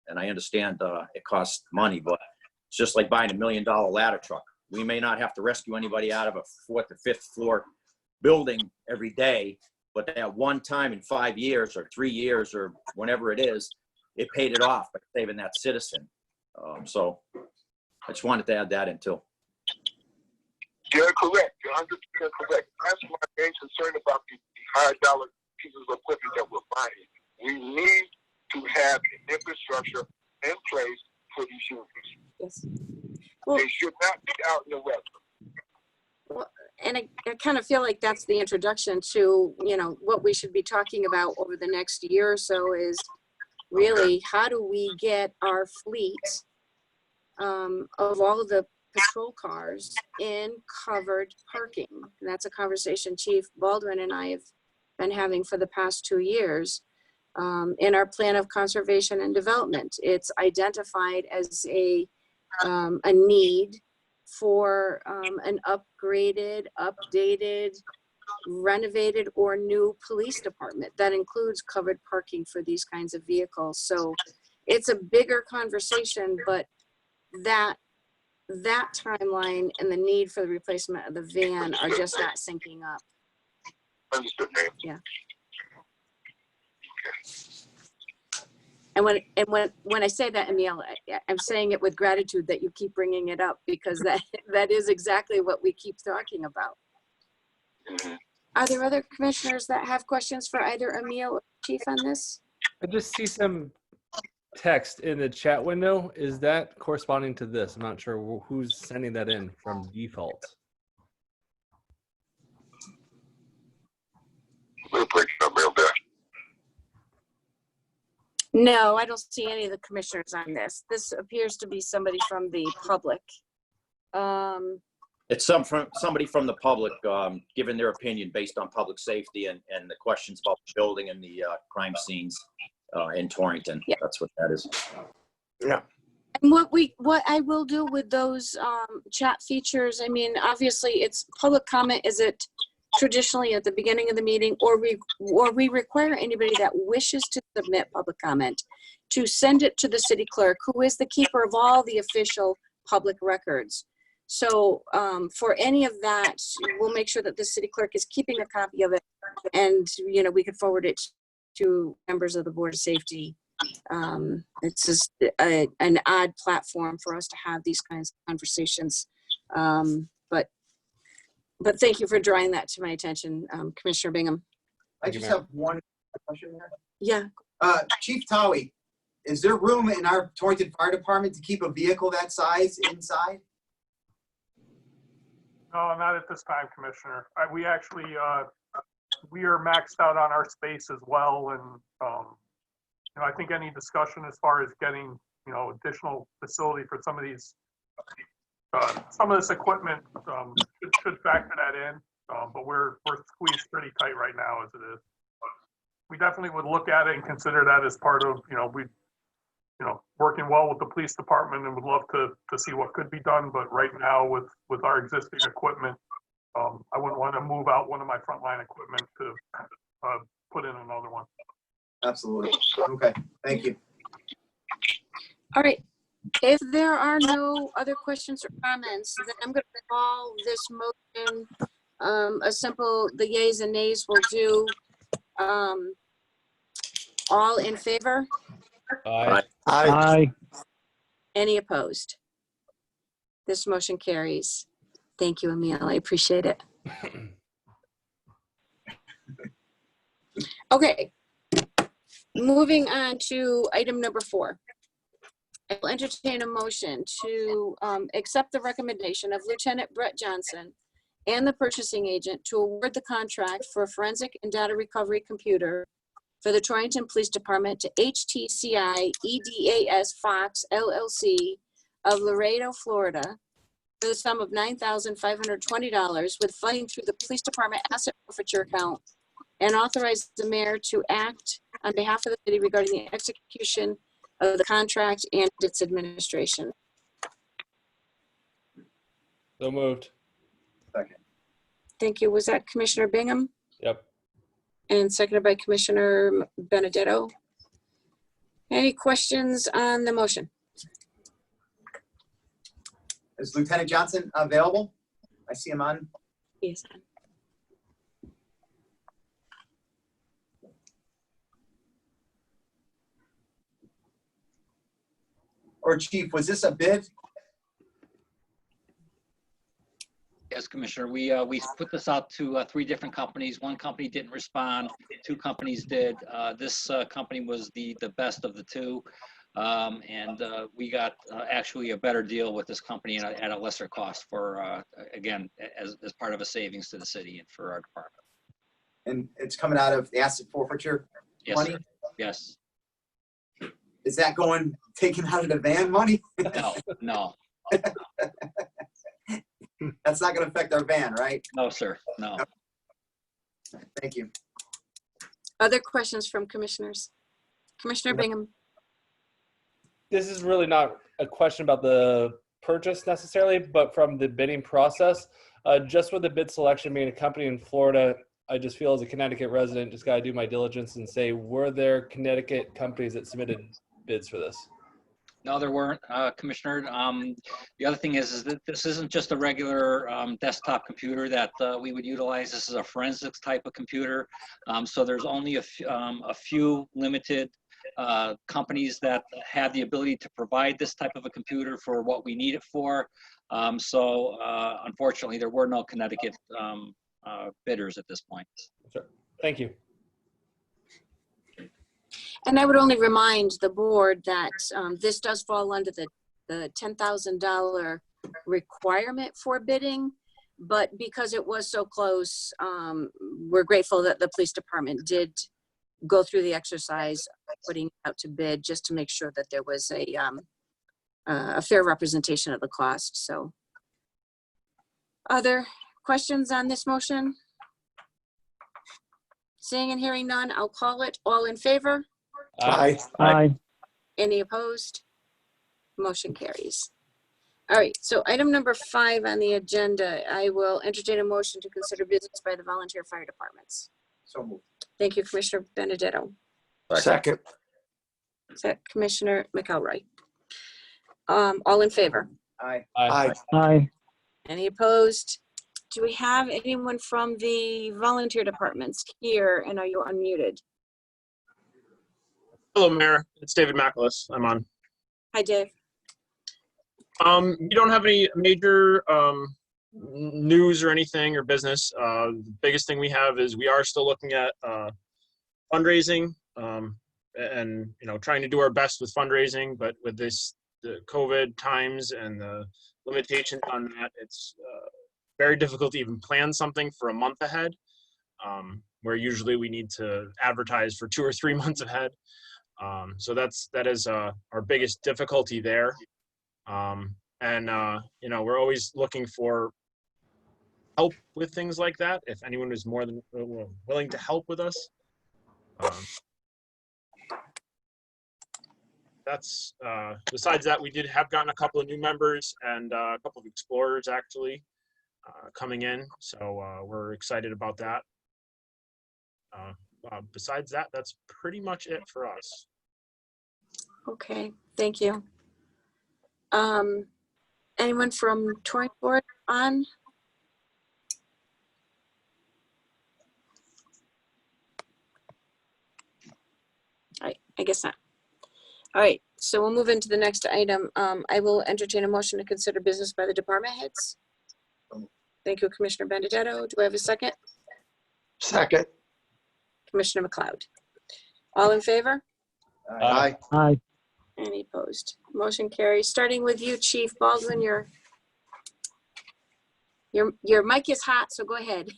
And I understand it costs money, but it's just like buying $1 million ladder truck. We may not have to rescue anybody out of a 4th or 5th floor building every day, but at one time in 5 years or 3 years or whenever it is, it paid it off by saving that citizen. So I just wanted to add that in too. You're correct. You're 100% correct. That's why I'm very concerned about the high dollar pieces of equipment that we're buying. We need to have an infrastructure in place for these users. Yes. Well, they should not be out in the weather. Well, and I kind of feel like that's the introduction to, you know, what we should be talking about over the next year or so is really how do we get our fleet of all of the patrol cars in covered parking. And that's a conversation Chief Baldwin and I have been having for the past 2 years. In our plan of conservation and development, it's identified as a need for an upgraded, updated, renovated, or new police department that includes covered parking for these kinds of vehicles. So it's a bigger conversation, but that timeline and the need for the replacement of the van are just not syncing up. Understood, ma'am. Yeah. And when I say that, Emil, I'm saying it with gratitude that you keep bringing it up, because that is exactly what we keep talking about. Mm-hmm. Are there other commissioners that have questions for either Emil or Chief on this? I just see some text in the chat window. Is that corresponding to this? I'm not sure who's sending that in from default. We'll break it up real bad. No, I don't see any of the commissioners on this. This appears to be somebody from the public. It's somebody from the public giving their opinion based on public safety and the questions about the building and the crime scenes in Torrington. Yeah. That's what that is. Yeah. And what I will do with those chat features, I mean, obviously it's public comment. Is it traditionally at the beginning of the meeting, or we require anybody that wishes to submit public comment to send it to the city clerk, who is the keeper of all the official public records. So for any of that, we'll make sure that the city clerk is keeping a copy of it, and you know, we could forward it to members of the Board of Safety. It's just an odd platform for us to have these kinds of conversations, but thank you for drawing that to my attention, Commissioner Bingham. I just have one question here. Yeah. Chief Towie, is there room in our Torrington Fire Department to keep a vehicle that size inside? No, not at this time, Commissioner. We actually, we are maxed out on our space as well. And, you know, I think any discussion as far as getting, you know, additional facility for some of these, some of this equipment should factor that in. But we're squeezed pretty tight right now as it is. We definitely would look at it and consider that as part of, you know, working well with the police department, and would love to see what could be done. But right now with our existing equipment, I wouldn't want to move out one of my frontline equipment to put in another one. Absolutely. Okay. Thank you. All right. If there are no other questions or comments, then I'm going to call this motion a simple, the yeas and nays will do. All in favor? Aye. Aye. Any opposed? This motion carries. Thank you, Emil. I appreciate it. Okay. Moving on to item number 4. I will entertain a motion to accept the recommendation of Lieutenant Brett Johnson and the purchasing agent to award the contract for a forensic and data recovery computer for the Torrington Police Department to HTCI EDAS Fox LLC of Laredo, Florida, for the sum of $9,520 with funding through the Police Department Asset Forfeiture Account, and authorize the mayor to act on behalf of the city regarding the execution of the contract and its administration. So moved. Second. Thank you. Was that Commissioner Bingham? Yep. And seconded by Commissioner Benedetto. Any questions on the motion? Is Lieutenant Johnson available? I see him on. Yes. Or Chief, was this a bid? Yes, Commissioner, we put this out to 3 different companies. One company didn't respond, 2 companies did. This company was the best of the 2. And we got actually a better deal with this company at a lesser cost for, again, as part of a savings to the city and for our department. And it's coming out of the asset forfeiture Yes, money? sir. Yes. Is that going, taken out of the van money? No, no, That's not going to affect our van, right? no, sir, no. Thank you. Other questions from commissioners? Commissioner Bingham? This is really not a question about the purchase necessarily, but from the bidding process, just with the bid selection being a company in Florida, I just feel as a Connecticut resident, just got to do my diligence and say, were there Connecticut companies that submitted bids for this? No, there weren't, Commissioner. The other thing is that this isn't just a regular desktop computer that we would utilize. This is a forensics type of computer. So there's only a few limited companies that have the ability to provide this type of a computer for what we need it for. So unfortunately, there were no Connecticut bidders at this point. Sure. Thank you. And I would only remind the board that this does fall under the $10,000 requirement for bidding, but because it was so close, we're grateful that the police department did go through the exercise of putting it out to bid just to make sure that there was a fair representation of the cost. So, other questions on this motion? Seeing and hearing none, I'll call it. All in favor? Aye. Aye. Any opposed? Motion carries. All right, so item number 5 on the agenda, I will entertain a motion to consider business by the volunteer fire departments. So moved. Thank you, Commissioner Benedetto. Second. Commissioner McElroy. All in favor? Aye. Aye. Aye. Any opposed? Do we have anyone from the volunteer departments here, and are you unmuted? Hello, Mayor. It's David Macalis. I'm on. Hi, Dave. We don't have any major news or anything or business. The biggest thing we have is we are still looking at fundraising and trying to do our best with fundraising. But with the COVID times and the limitations on that, it's very difficult to even plan something for a month ahead. Where usually we need to advertise for 2 or 3 months ahead. So that is our biggest difficulty there. We're always looking for help with things like that. If anyone is more than willing to help with us. That's besides that, we did have gotten a couple of new members and a couple of explorers actually coming in. So we're excited about that. Besides that, that's pretty much it for us. Okay, thank you. Anyone from Torrington Board on? All right, I guess not. All right, so we'll move into the next item. I will entertain a motion to consider business by the department heads. Thank you, Commissioner Benedetto. Do I have a second? Second. Commissioner McLeod. All in favor? Aye. Aye. Any opposed? Motion carries. Starting with you, Chief Baldwin, your mic is hot, so go ahead.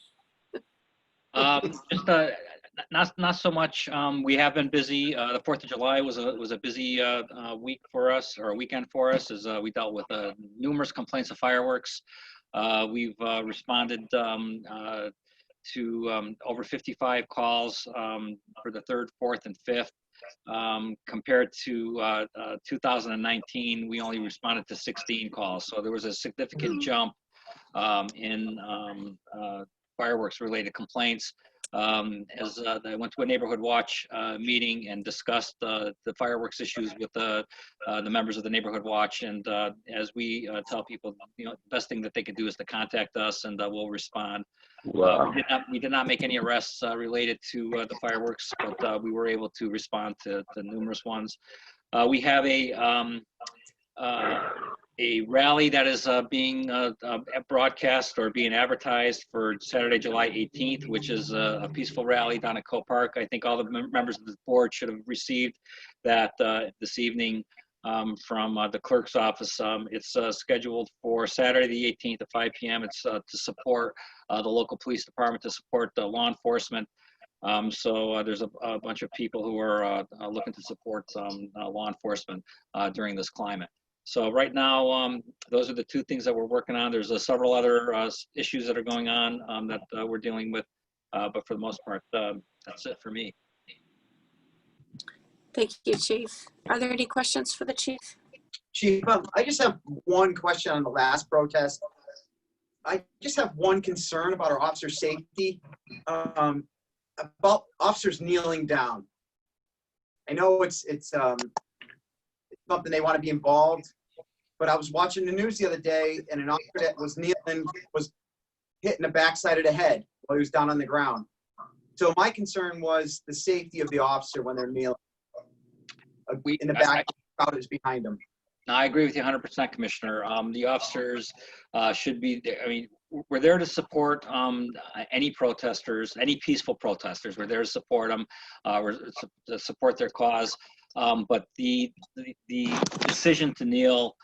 Just not so much. We have been busy. The 4th of July was a busy week for us, or a weekend for us, as we dealt with numerous complaints of fireworks. We've responded to over 55 calls for the 3rd, 4th, and 5th. Compared to 2019, we only responded to 16 calls. So there was a significant jump in fireworks related complaints. as I went to a neighborhood watch meeting and discussed the fireworks issues with the members of the neighborhood watch. And as we tell people, you know, the best thing that they can do is to contact us, and we'll respond. Wow. We did not make any arrests related to the fireworks, but we were able to respond to numerous ones. We have a rally that is being broadcast or being advertised for Saturday, July 18th, which is a peaceful rally down at Co Park. I think all the members of the board should have received that this evening from the clerk's office. It's scheduled for Saturday the 18th at 5 p.m. It's to support the local police department, to support the law enforcement. So there's a bunch of people who are looking to support law enforcement during this climate. So right now, those are the two things that we're working on. There's several other issues that are going on that we're dealing with, but for the most part, that's it for me. Thank you, Chief. Are there any questions for the chief? Chief, I just have one question on the last protest. I just have one concern about our officer safety, about officers kneeling down. I know it's something they want to be involved, but I was watching the news the other day, and an officer that was kneeling was hitting the backside of the head while he was down on the ground. So my concern was the safety of the officer when they're kneeling. In the back, the crowd is behind them. No, I agree with you 100%, Commissioner. The officers should be, I mean, we're there to support any protesters, any peaceful protesters. We're there to support them, to support their cause. But the decision to kneel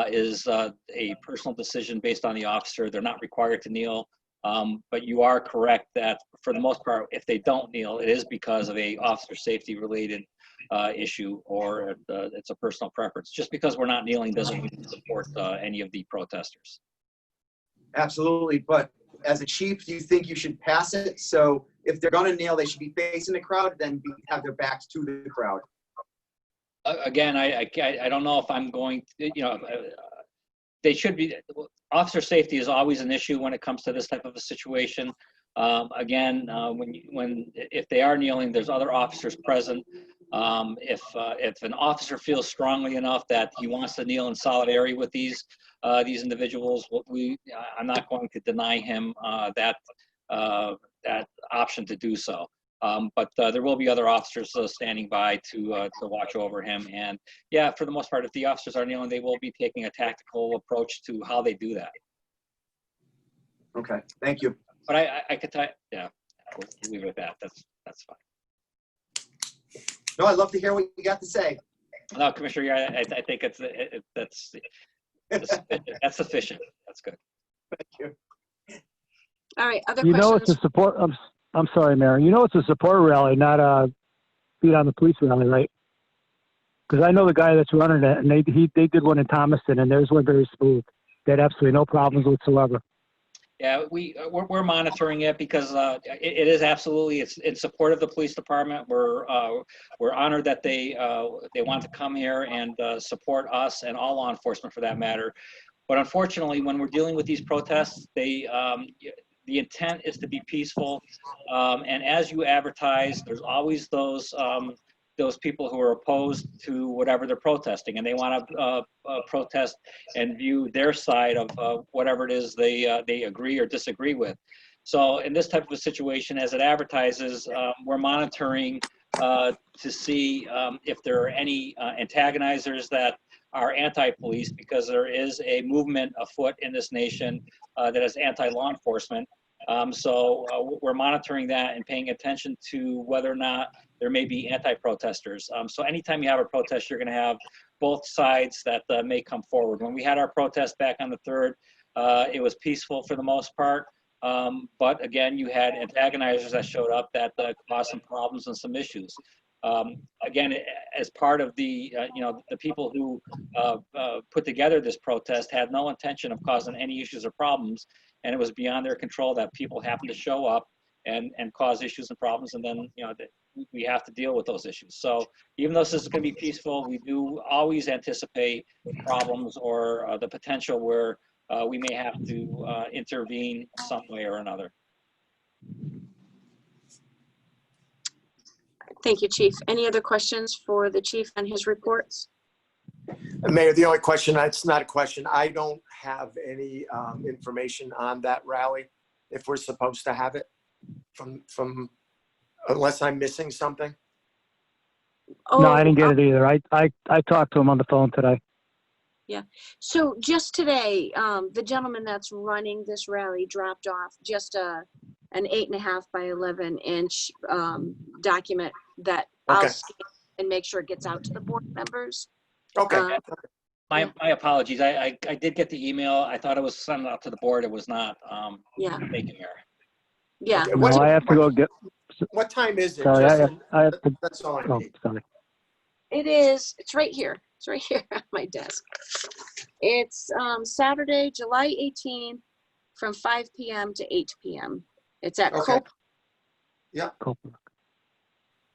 is a personal decision based on the officer. They're not required to kneel. But you are correct that for the most part, if they don't kneel, it is because of a officer safety related issue, or it's a personal preference. Just because we're not kneeling doesn't mean to support any of the protesters. Absolutely, but as a chief, do you think you should pass it? So if they're gonna kneel, they should be facing the crowd, then have their backs to the crowd. Again, I don't know if I'm going to, you know, they should be, officer safety is always an issue when it comes to this type of a situation. Again, if they are kneeling, there's other officers present. If an officer feels strongly enough that he wants to kneel in solidarity with these individuals, I'm not going to deny him that option to do so. But there will be other officers standing by to watch over him. And yeah, for the most part, if the officers are kneeling, they will be taking a tactical approach to how they do that. Okay, thank you. But I could tell, yeah, we'll leave it at that. That's fine. No, I'd love to hear what you got to say. No, Commissioner, I think that's sufficient. That's good. Thank you. All right, other You questions? know, it's a support. I'm sorry, Mayor. You know, it's a support rally, not a beat on the police rally, right? Because I know the guy that's running it, and they did one in Thomaston, and theirs went very smooth. They had absolutely no problems whatsoever. Yeah, we're monitoring it because it is absolutely, it's in support of the police department. We're honored that they want to come here and support us and all law enforcement for that matter. But unfortunately, when we're dealing with these protests, the intent is to be peaceful. And as you advertise, there's always those people who are opposed to whatever they're protesting, and they want to protest and view their side of whatever it is they agree or disagree with. So in this type of a situation, as it advertises, we're monitoring to see if there are any antagonizers that are anti-police, because there is a movement afoot in this nation that is anti-law enforcement. So we're monitoring that and paying attention to whether or not there may be anti-protesters. So anytime you have a protest, you're going to have both sides that may come forward. When we had our protest back on the 3rd, it was peaceful for the most part. But again, you had antagonizers that showed up that caused some problems and some issues. Again, as part of the, the people who put together this protest had no intention of causing any issues or problems, and it was beyond their control that people happened to show up and cause issues and problems, and then we have to deal with those issues. So even though this is going to be peaceful, we do always anticipate problems or the potential where we may have to intervene some way or another. Thank you, Chief. Any other questions for the chief on his reports? Mayor, the only question, it's not a question. I don't have any information on that rally, if we're supposed to have it from unless I'm missing something. No, I didn't get Oh, it either. I talked to him on the phone today. so just today, the gentleman that's running this rally dropped off just an 8.5 by 11 inch document that I'll Okay. scan and make sure it gets out to the board members. Okay. My apologies. I did get the email. I thought it was sent out to the board. It was not. Yeah. Making error. Yeah. Okay. No, I have to go get, What time is it? sorry, Just- I have to, That's all I oh, need. sorry. It is. It's right here. It's right here on my desk. It's Saturday, July 18th from 5 p.m. to 8 p.m. It's at Okay. Cope. Cool.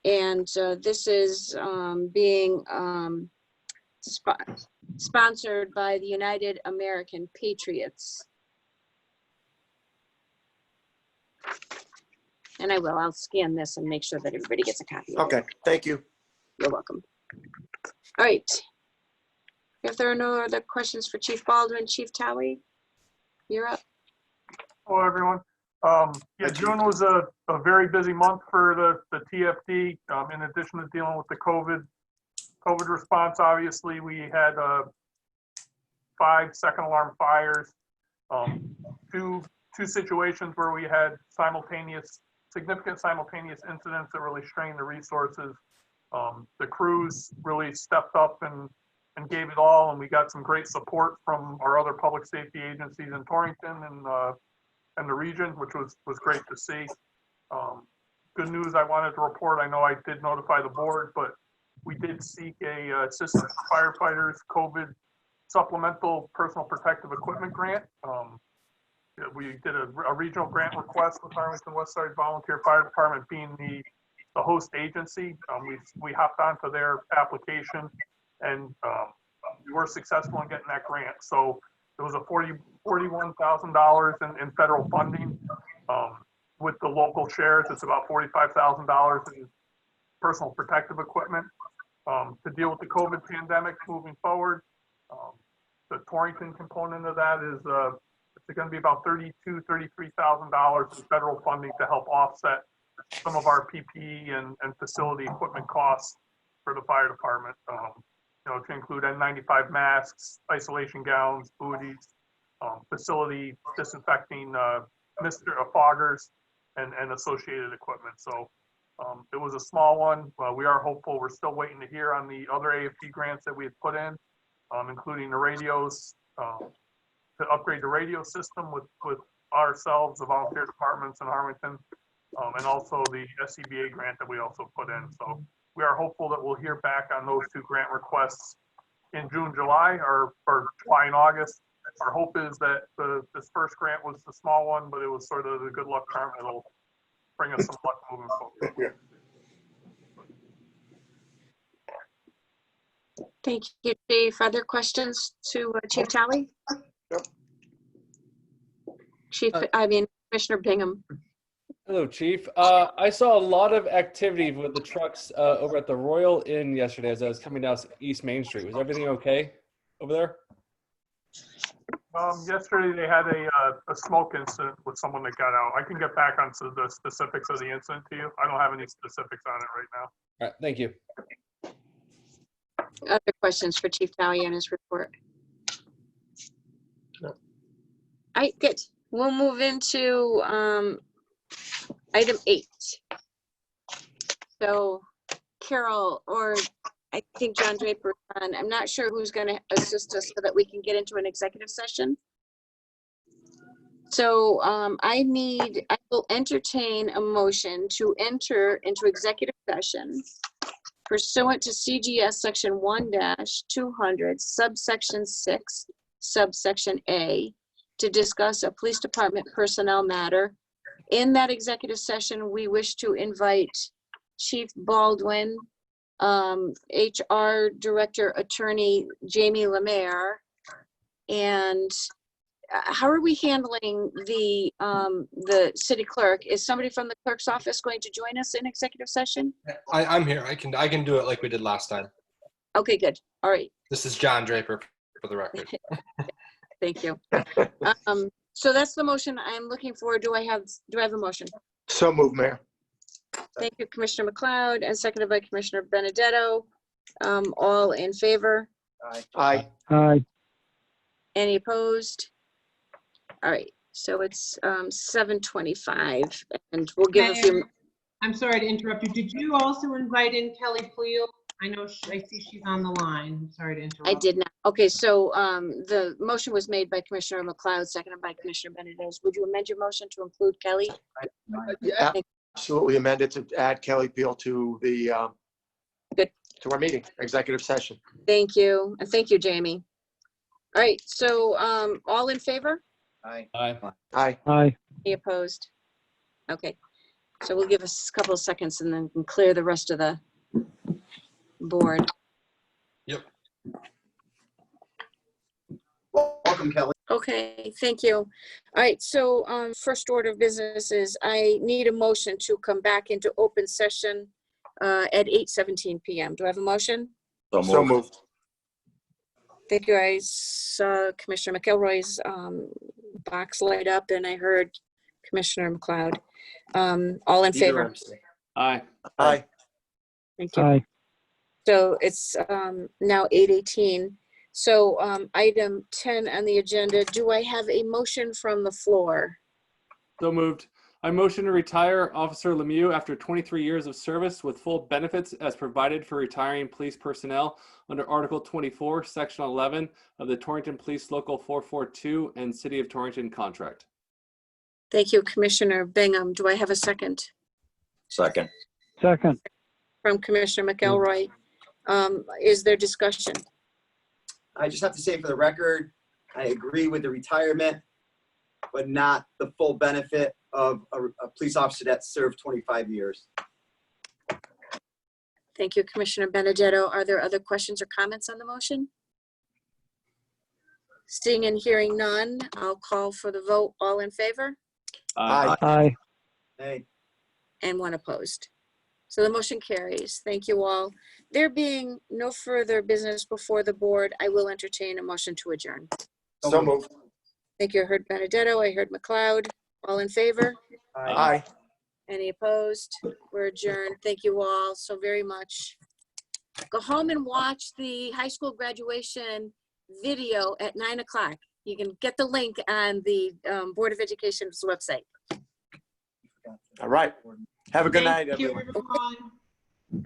And this is being sponsored by the United American Patriots. And I'll scan this and make sure that everybody gets a copy of it. Okay, thank you. You're welcome. All right. If there are no other questions for Chief Baldwin, Chief Talley, you're up. Hello, everyone. Yeah, June was a very busy month for the TFD. In addition to dealing with the COVID response, obviously, we had 5 second alarm fires, two situations where we had significant simultaneous incidents that really strained the resources. The crews really stepped up and gave it all, and we got some great support from our other public safety agencies in Torrington and the region, which was great to see. Good news I wanted to report, I know I did notify the board, but we did seek a Assistant Firefighters COVID Supplemental Personal Protective Equipment Grant. We did a regional grant request with Arlington Westside Volunteer Fire Department being the host agency. We hopped onto their application and we were successful in getting that grant. So it was a $41,000 in federal funding. With the local shares, it's about $45,000 in personal protective equipment to deal with the COVID pandemic moving forward. The Torrington component of that is it's going to be about $32,000, $33,000 in federal funding to help offset some of our PPE and facility equipment costs for the fire department. To include N95 masks, isolation gowns, booties, facility disinfecting mister foggers, and associated equipment. So it was a small one. We are hopeful. We're still waiting to hear on the other AFP grants that we had put in, including the radios, to upgrade the radio system with ourselves, the volunteer departments in Arlington, and also the SCBA grant that we also put in. So we are hopeful that we'll hear back on those 2 grant requests in June, July, or July and August. Our hope is that this first grant was the small one, but it was sort of the good luck charm that'll bring us some luck moving forward. Thank you, Chief. Other questions to Chief Talley? Yep. Commissioner Bingham. Hello, Chief. I saw a lot of activity with the trucks over at the Royal Inn yesterday as I was coming down East Main Street. Was everything okay over there? Yesterday they had a smoke incident with someone that got out. I can get back onto the specifics of the incident to you. I don't have any specifics on it right now. All right, thank you. Other questions for Chief Talley on his report? No. All right, good. We'll move into item 8. So Carol, or I think John Draper, I'm not sure who's going to assist us so that we can get into an executive session. So I will entertain a motion to enter into executive session pursuant to CGS section 1-200 subsection 6 subsection A to discuss a police department personnel matter. In that executive session, we wish to invite Chief Baldwin, HR Director Attorney Jamie Lemaire, and how are we handling the city clerk? Is somebody from the clerk's office going to join us in executive session? I'm here. I can do it like we did last time. Okay, good. All right. This is John Draper for the record. Thank you. So that's the motion I'm looking for. Do I have a motion? So moved, Mayor. Thank you, Commissioner McLeod, and seconded by Commissioner Benedetto. All in favor? Aye. Aye. Any opposed? All right, so it's 7:25, and we'll give a few. Mayor, I'm sorry to interrupt you. Did you also invite in Kelly Pleo? I know I see she's on the line. I'm sorry to interrupt. I did not. Okay, so the motion was made by Commissioner McLeod, seconded by Commissioner Benedetto. Would you amend your motion to include Kelly? Yeah, absolutely amended to add Kelly Peel to the, Good. to our meeting, executive session. Thank you, and thank you, Jamie. All right, so all in favor? Aye. Aye. Aye. Any opposed? Okay, so we'll give us a couple of seconds and then we can clear the rest of the board. Yep. Welcome, Kelly. Okay, thank you. All right, so first order of business is I need a motion to come back into open session at 8:17 p.m. Do I have a motion? So moved. Thank you. I saw Commissioner McElroy's box light up and I heard Commissioner McLeod. All in favor? Aye. Aye. Thank you. Aye. So it's now 8:18. So item 10 on the agenda, do I have a motion from the floor? So moved. I motion to retire Officer Lemieux after 23 years of service with full benefits as provided for retiring police personnel under Article 24, Section 11 of the Torrington Police Local 442 and City of Torrington contract. Thank you, Commissioner Bingham. Do I have a second? Second. Second. From Commissioner McElroy. Is there discussion? I just have to say for the record, I agree with the retirement, but not the full benefit of a police officer that served 25 years. Thank you, Commissioner Benedetto. Are there other questions or comments on the motion? Seeing and hearing none, I'll call for the vote. All in favor? Aye. Aye. Hey, And one opposed. So the motion carries. Thank you all. There being no further business before the board, I will entertain a motion to adjourn. So moved. Thank you. I heard Benedetto. I heard McLeod. All in favor? Aye. Any opposed? We're adjourned. Thank you all so very much. Go home and watch the high school graduation video at 9 o'clock. You can get the link on the Board of Education's website. All right. Have a good night, Thank you, everyone. everyone.